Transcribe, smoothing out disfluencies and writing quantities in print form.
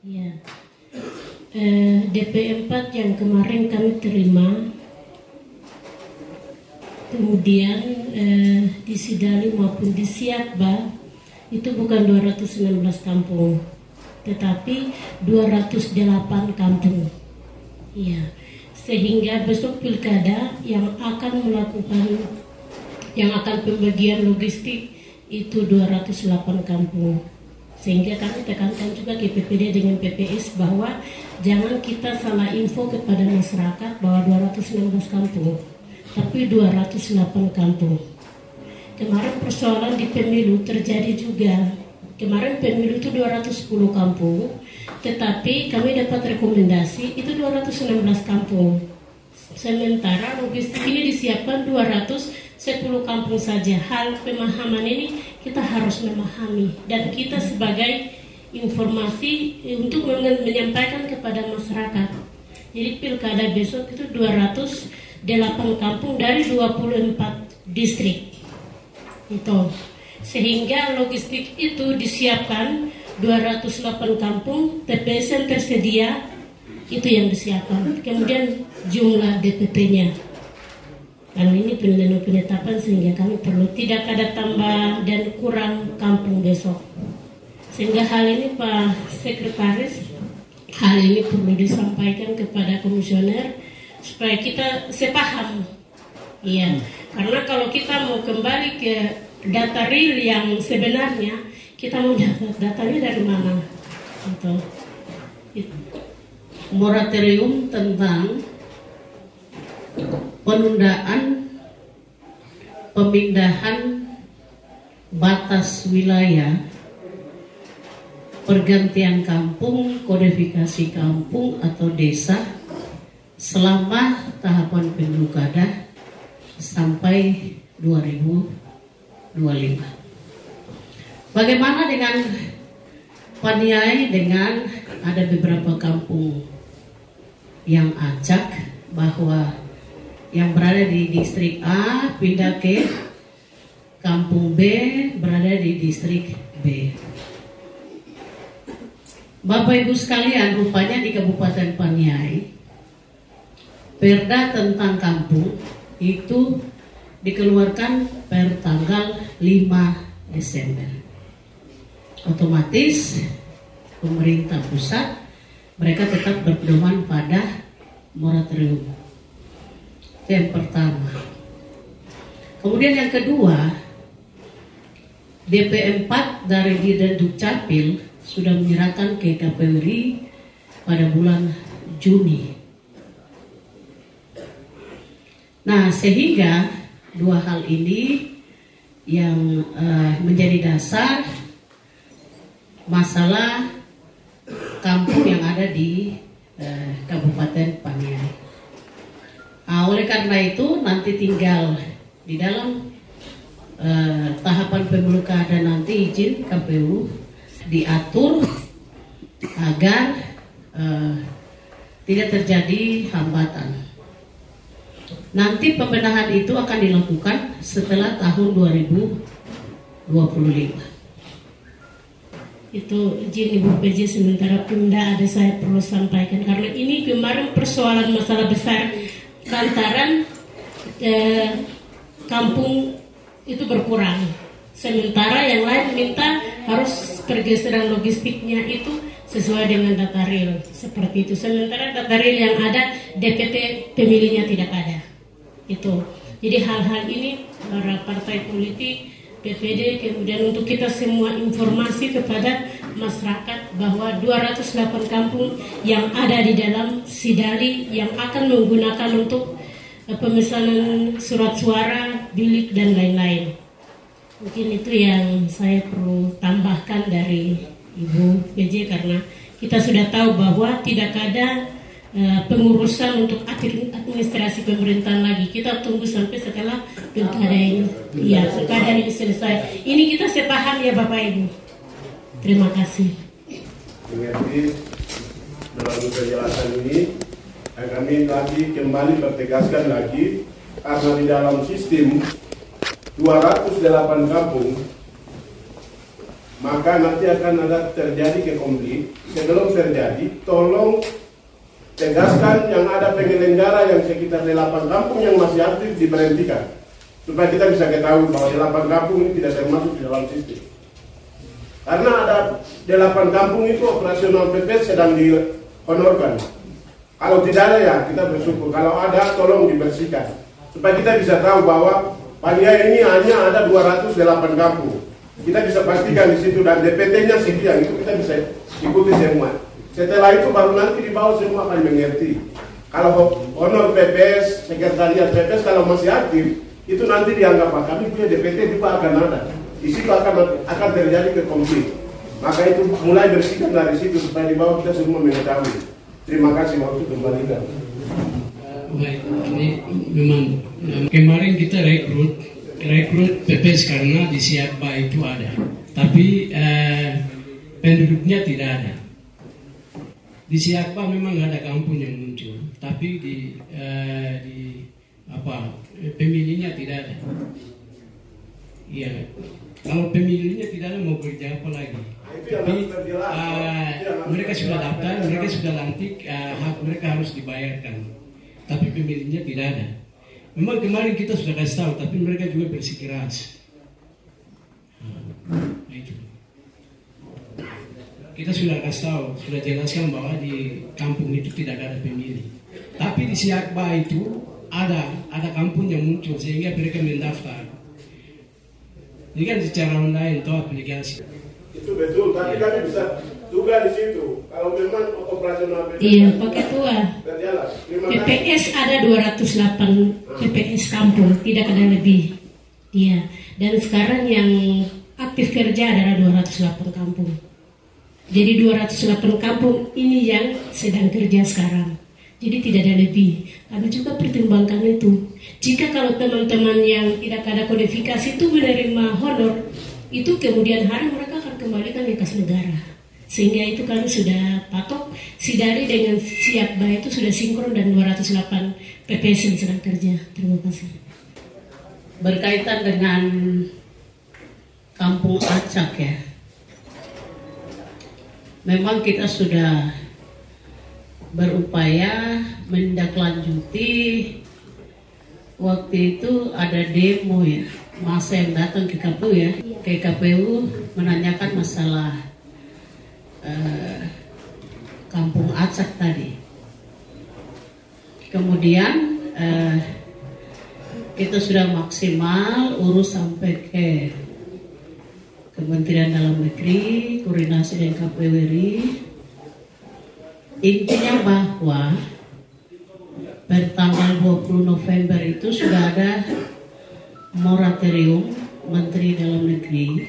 Ya. DP 4 yang kemarin kami terima, kemudian di Sidali maupun di Siakba itu bukan 216 kampung, tetapi 208 kampung. Iya, sehingga besok pilkada yang akan pembagian logistik itu 208 kampung. Sehingga kami tekankan juga ke PPD dengan PPS bahwa jangan kita salah info kepada masyarakat bahwa 216 kampung, tapi 208 kampung. Kemarin persoalan di pemilu terjadi juga. Kemarin pemilu itu 210 kampung, tetapi kami dapat rekomendasi itu 216 kampung. Sementara logistik ini disiapkan 210 kampung saja. Hal pemahaman ini kita harus memahami, dan kita sebagai informasi untuk menyampaikan kepada masyarakat. Jadi pilkada besok itu 208 kampung dari 24 distrik. Itu. Sehingga logistik itu disiapkan 208 kampung, TPS yang tersedia itu yang disiapkan. Kemudian jumlah DPP-nya. Karena ini penetapan sehingga kami perlu tidak ada tambah dan kurang kampung besok. Sehingga hal ini Pak Sekretaris, hal ini perlu disampaikan kepada komisioner supaya kita sepaham. Iya, karena kalau kita mau kembali ke data real yang sebenarnya, kita mau dapat datanya dari mana? Gitu. Moratorium tentang penundaan pemindahan batas wilayah, pergantian kampung, kodifikasi kampung atau desa selama tahapan pemilu kada sampai 2025. Bagaimana dengan Paniai, dengan ada beberapa kampung yang acak bahwa yang berada di distrik A pindah ke kampung B berada di distrik B. Bapak Ibu sekalian, rupanya di Kabupaten Paniai Perda tentang kampung itu dikeluarkan per tanggal 5 Desember. Otomatis pemerintah pusat mereka tetap berpedoman pada moratorium. Itu yang pertama. Kemudian yang kedua, DP 4 dari Dirjen Dukcapil sudah menyerahkan ke KPU RI pada bulan Juni. Nah, sehingga dua hal ini yang menjadi dasar masalah kampung yang ada di Kabupaten Paniai. Nah, oleh karena itu nanti tinggal di dalam tahapan pemilu kada nanti izin KPU diatur agar tidak terjadi hambatan. Nanti pembenahan itu akan dilakukan setelah tahun 2025. Itu izin Ibu PJ sementara Pemda ada saya perlu sampaikan karena ini kemarin persoalan masalah besar lantaran kampung itu berkurang. Sementara yang lain minta harus pergeseran logistiknya itu sesuai dengan data real seperti itu. Sementara data real yang ada DPT pemilihnya tidak ada. Itu. Jadi hal-hal ini para partai politik, PPD, kemudian untuk kita semua informasi kepada masyarakat bahwa 208 kampung yang ada di dalam Sidali yang akan menggunakan untuk pemesanan surat suara, bilik dan lain-lain. Mungkin itu yang saya perlu tambahkan dari Ibu PJ karena kita sudah tahu bahwa tidak ada pengurusan untuk administrasi pemerintahan lagi. Kita tunggu sampai setelah pilkada ini. Ya, pilkada ini selesai. Ini kita sepaham ya Bapak Ibu. Terima kasih. Mengerti melalui penjelasan ini, kami lagi kembali bertegaskan lagi karena di dalam sistem 208 kampung maka nanti akan ada terjadi konflik. Sebelum terjadi, tolong tegaskan yang ada penyelenggara yang sekitar 8 kampung yang masih aktif diberhentikan, supaya kita bisa ketahui bahwa 8 kampung ini tidak termasuk di dalam sistem. Karena ada 8 kampung itu operasional PPS sedang dihonorkan. Kalau tidak ada ya kita bersyukur, kalau ada tolong dibersihkan, supaya kita bisa tahu bahwa Paniai ini hanya ada 208 kampung. Kita bisa pastikan di situ dan DPT-nya sekian, itu kita bisa ikuti semua. Setelah itu baru nanti di bawah semua akan mengerti. Kalau honor PPS, sekretariat PPS kalau masih aktif, itu nanti dianggap kami punya DPT juga akan ada. Di situ akan terjadi konflik. Maka itu mulai bersihkan dari situ supaya di bawah kita semua mengetahui. Terima kasih, waktu kembalikan. Baik, ini memang kemarin kita rekrut PPS karena di Siakba itu ada, tapi penduduknya tidak ada. Di Siakba memang ada kampung yang muncul, tapi di pemilihnya tidak ada. Iya, kalau pemilihnya tidak ada mau kerja apa lagi? Tapi mereka sudah daftar, mereka sudah lantik, hak mereka harus dibayarkan. Tapi pemilihnya tidak ada. Memang kemarin kita sudah kasih tahu, tapi mereka juga bersikeras. Itu. Kita sudah kasih tahu, sudah jelaskan bahwa di kampung itu tidak ada pemilih. Tapi di Siakba itu ada kampung yang muncul sehingga mereka mendaftar. Ini kan secara online atau aplikasi. Itu betul, tapi kami bisa juga di situ. Kalau memang operasional PPS. Iya, Pak Ketua. PPS ada 208 PPS kampung, tidak ada lebih. Iya. Dan sekarang yang aktif kerja adalah 208 kampung. Jadi 208 kampung ini yang sedang kerja sekarang. Jadi tidak ada lebih. Kami juga pertimbangkan itu. Jika kalau teman-teman yang tidak ada kodifikasi itu menerima honor, itu kemudian hari mereka akan kembalikan ke kas negara. Sehingga itu kami sudah patok, Sidari dengan Siakba itu sudah sinkron dan 208 PPS yang sedang kerja. Terima kasih. Berkaitan dengan Kampung Acak ya, memang kita sudah berupaya menindaklanjuti. Waktu itu ada demo ya, masa yang datang ke KPU ya, ke KPU menanyakan masalah Kampung Acak tadi. Kemudian kita sudah maksimal urus sampai ke Kementerian Dalam Negeri, koordinasi dengan KPU RI. Intinya bahwa bertanggal 20 November itu sudah ada moratorium Menteri Dalam Negeri